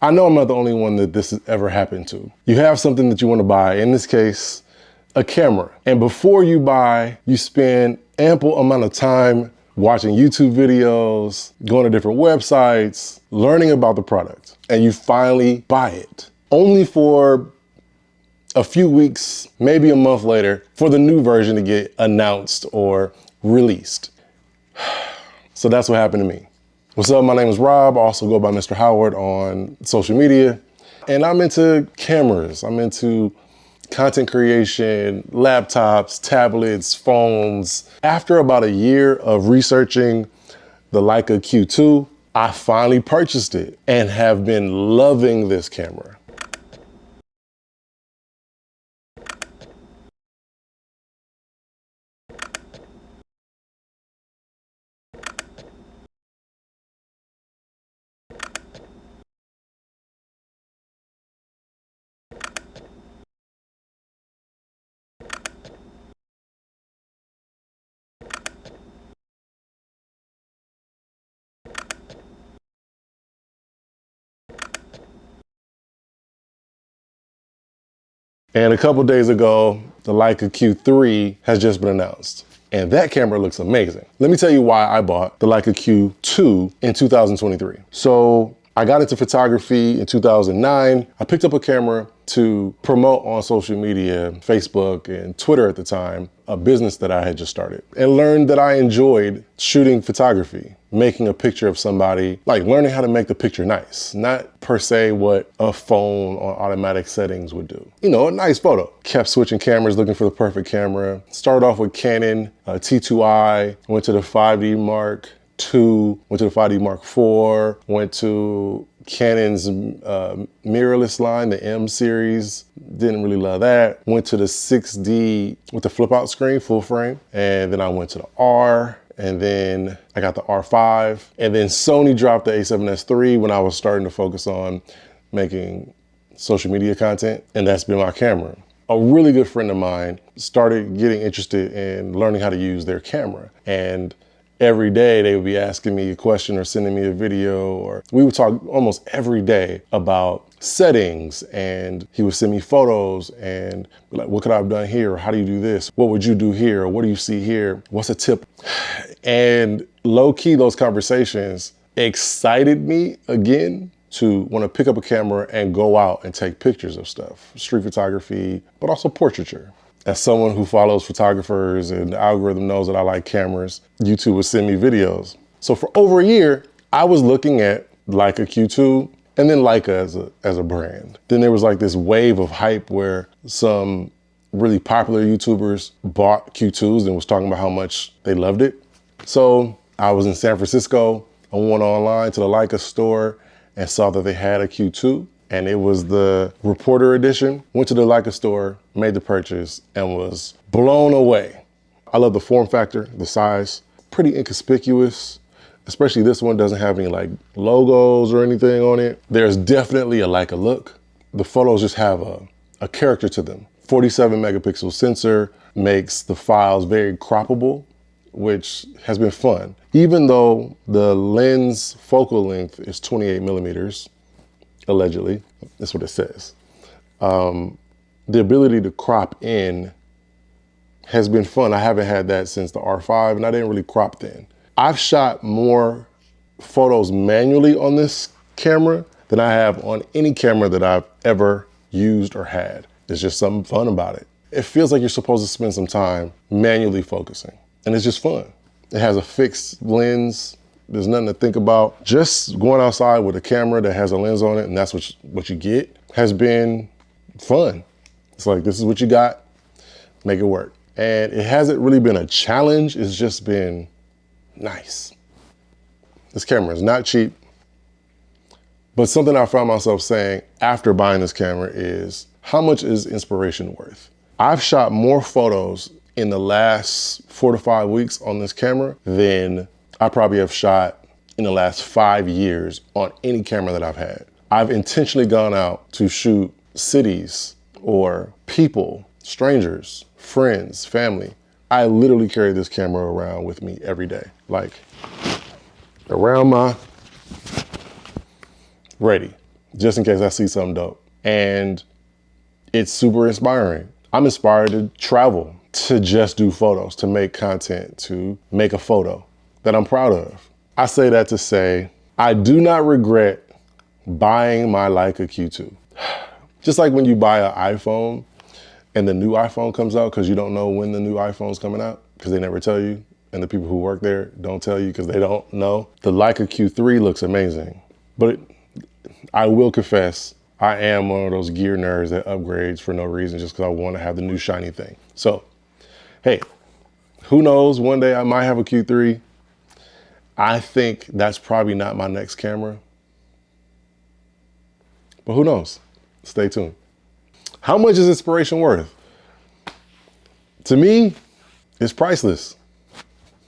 I know I'm not the only one that this has ever happened to. You have something that you want to buy, in this case, a camera. And before you buy, you spend ample amount of time watching YouTube videos, going to different websites, learning about the product, and you finally buy it. Only for a few weeks, maybe a month later, for the new version to get announced or released. So that's what happened to me. What's up, my name is Rob. I also go by Mr. Howard on social media. And I'm into cameras. I'm into content creation, laptops, tablets, phones. After about a year of researching the Leica Q2, I finally purchased it and have been loving this camera. And a couple days ago, the Leica Q3 has just been announced. And that camera looks amazing. Let me tell you why I bought the Leica Q2 in 2023. So I got into photography in 2009. I picked up a camera to promote on social media, Facebook and Twitter at the time, a business that I had just started, and learned that I enjoyed shooting photography, making a picture of somebody, like learning how to make the picture nice, not per se what a phone on automatic settings would do. You know, a nice photo. Kept switching cameras, looking for the perfect camera. Started off with Canon T2i, went to the 5D Mark II, went to the 5D Mark IV, went to Canon's mirrorless line, the M series. Didn't really love that. Went to the 6D with the flip out screen, full frame. And then I went to the R, and then I got the R5. And then Sony dropped the A7S III when I was starting to focus on making social media content. And that's been my camera. A really good friend of mine started getting interested in learning how to use their camera. And every day they would be asking me a question or sending me a video, or we would talk almost every day about settings, and he would send me photos and be like, what could I have done here? Or how do you do this? What would you do here? Or what do you see here? What's a tip? And low key, those conversations excited me again to want to pick up a camera and go out and take pictures of stuff, street photography, but also portraiture. As someone who follows photographers and the algorithm knows that I like cameras, YouTube would send me videos. So for over a year, I was looking at Leica Q2 and then Leica as a brand. Then there was like this wave of hype where some really popular YouTubers bought Q2s and was talking about how much they loved it. So I was in San Francisco. I went online to the Leica store and saw that they had a Q2. And it was the Reporter edition. Went to the Leica store, made the purchase, and was blown away. I love the form factor, the size, pretty inconspicuous. Especially this one doesn't have any like logos or anything on it. There's definitely a Leica look. The photos just have a character to them. 47 megapixel sensor makes the files very croppable, which has been fun. Even though the lens focal length is 28 millimeters, allegedly, that's what it says. The ability to crop in has been fun. I haven't had that since the R5, and I didn't really crop then. I've shot more photos manually on this camera than I have on any camera that I've ever used or had. There's just something fun about it. It feels like you're supposed to spend some time manually focusing, and it's just fun. It has a fixed lens. There's nothing to think about. Just going outside with a camera that has a lens on it, and that's what you get, has been fun. It's like, this is what you got, make it work. And it hasn't really been a challenge, it's just been nice. This camera is not cheap, but something I found myself saying after buying this camera is, how much is inspiration worth? I've shot more photos in the last 4 to 5 weeks on this camera than I probably have shot in the last 5 years on any camera that I've had. I've intentionally gone out to shoot cities or people, strangers, friends, family. I literally carry this camera around with me every day, like around my, ready. just in case I see something dope. And it's super inspiring. I'm inspired to travel, to just do photos, to make content, to make a photo that I'm proud of. I say that to say, I do not regret buying my Leica Q2. Just like when you buy an iPhone and the new iPhone comes out because you don't know when the new iPhone's coming out because they never tell you, and the people who work there don't tell you because they don't know. The Leica Q3 looks amazing, but I will confess, I am one of those gear nerds that upgrades for no reason just because I want to have the new shiny thing. So, hey, who knows? One day I might have a Q3. I think that's probably not my next camera, but who knows? Stay tuned. How much is inspiration worth? To me, it's priceless.